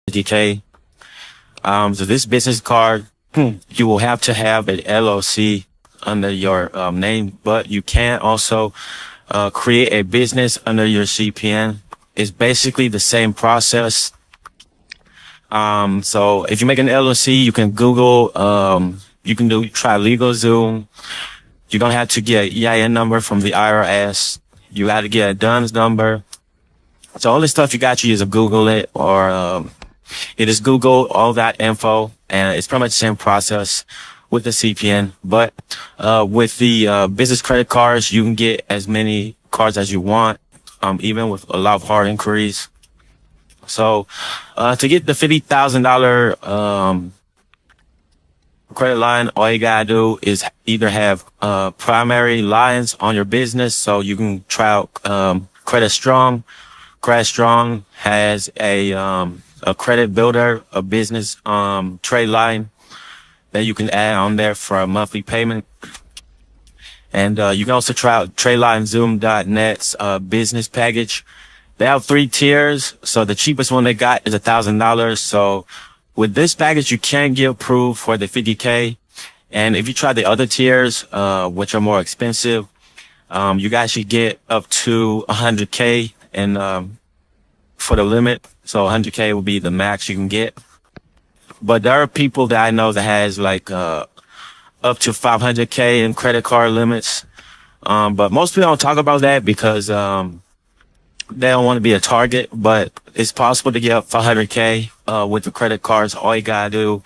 50K. So this business card, you will have to have an LLC under your name, but you can also create a business under your CPN. It's basically the same process. So if you make an LLC, you can Google, you can try LegalZoom. You're going to have to get an EIN number from the IRS. You have to get a DUNS number. So all this stuff you got to use to Google it, or you just Google all that info, and it's pretty much the same process with the CPN. But with the business credit cards, you can get as many cards as you want, even with a lot of hard inquiries. So to get the $50,000 credit line, all you gotta do is either have primary lines on your business, so you can try out Credit Strong. Credit Strong has a credit builder, a business trade line that you can add on there for a monthly payment. And you can also try out TradeLineZoom.net's business package. They have 3 tiers, so the cheapest one they got is $1,000. So with this package, you can get approved for the 50K. And if you try the other tiers, which are more expensive, you guys should get up to 100K and for the limit. So 100K will be the max you can get. But there are people that I know that has like up to 500K in credit card limits. But most people don't talk about that because they don't want to be a target, but it's possible to get up 500K with the credit cards. All you gotta do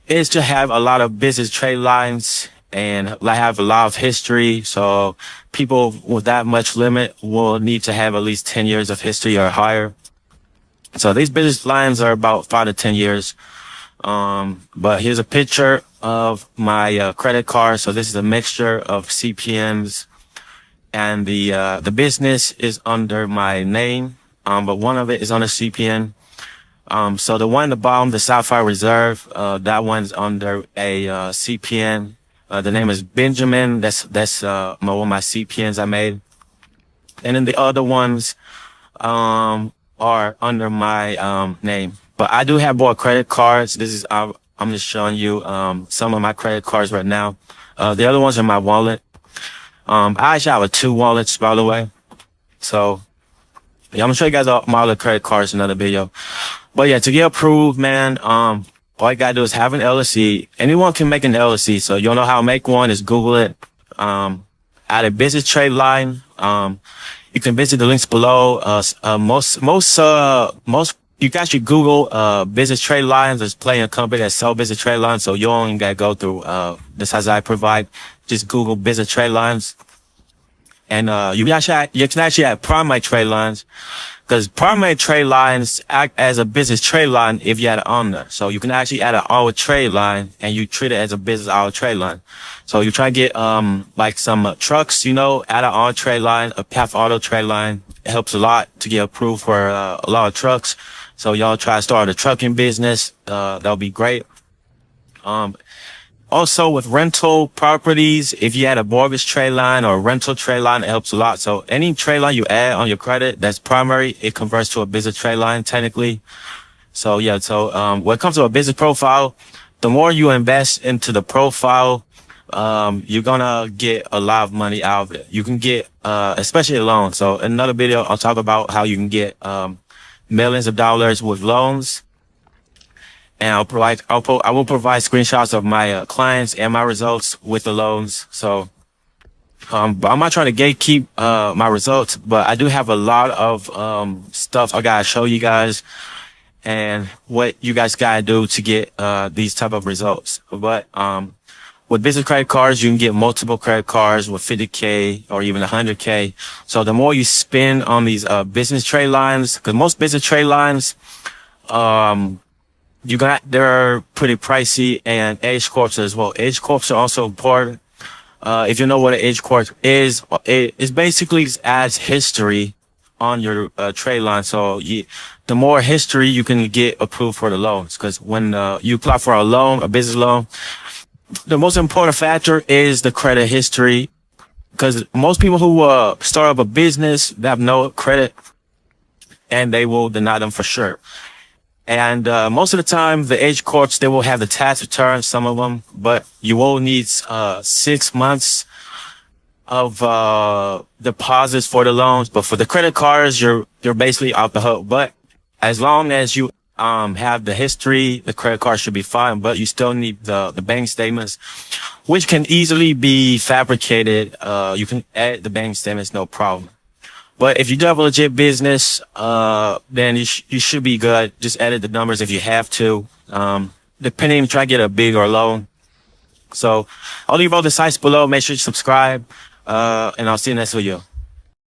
is to have a lot of business trade lines and have a lot of history. So people with that much limit will need to have at least 10 years of history or higher. So these business lines are about 5 to 10 years. But here's a picture of my credit card. So this is a mixture of CPNs. And the business is under my name, but one of it is on a CPN. So the one at the bottom, the Sapphire Reserve, that one's under a CPN. The name is Benjamin. That's one of my CPNs I made. And then the other ones are under my name. But I do have more credit cards. This is I'm just showing you some of my credit cards right now. The other ones are my wallet. I actually have 2 wallets, by the way. So, yeah, I'm gonna show you guys all my other credit cards in another video. But yeah, to get approved, man, all you gotta do is have an LLC. Anyone can make an LLC. So you don't know how to make one, is Google it. Add a business trade line. You can visit the links below. You guys should Google, business trade lines. There's plenty of companies that sell business trade lines. So you only gotta go through, this as I provide. Just Google business trade lines. And, you can actually add primary trade lines, because primary trade lines act as a business trade line if you add it on there. So you can actually add an auto trade line and you treat it as a business auto trade line. So you try to get, like some trucks, add an auto trade line, a Path Auto trade line. It helps a lot to get approved for a lot of trucks. So y'all try to start a trucking business. That'll be great. Also with rental properties, if you add a mortgage trade line or a rental trade line, it helps a lot. So any trade line you add on your credit that's primary, it converts to a business trade line technically. So yeah, when it comes to a business profile, the more you invest into the profile, you're gonna get a lot of money out of it. You can get, especially a loan. So in another video, I'll talk about how you can get, millions of dollars with loans. And I will provide screenshots of my clients and my results with the loans. So, but I'm not trying to gatekeep my results, but I do have a lot of stuff I gotta show you guys and what you guys gotta do to get these type of results. But with business credit cards, you can get multiple credit cards with 50K or even 100K. So the more you spend on these business trade lines, because most business trade lines, they're pretty pricey, and age corps as well. Age corps are also important. If you know what an age corp is, it basically adds history on your trade line. So the more history you can get approved for the loans, because when you apply for a loan, a business loan, the most important factor is the credit history, because most people who start up a business, they have no credit, and they will deny them for sure. And most of the time, the age courts, they will have the tax return, some of them, but you will need 6 months of deposits for the loans. But for the credit cards, you're basically out the hook. But as long as you have the history, the credit card should be fine. But you still need the bank statements, which can easily be fabricated. You can edit the bank statements, no problem. But if you do have a legit business, then you should be good. Just edit the numbers if you have to. Depending, try to get a big or low. So I'll leave all the sites below. Make sure you subscribe. And I'll see you next video.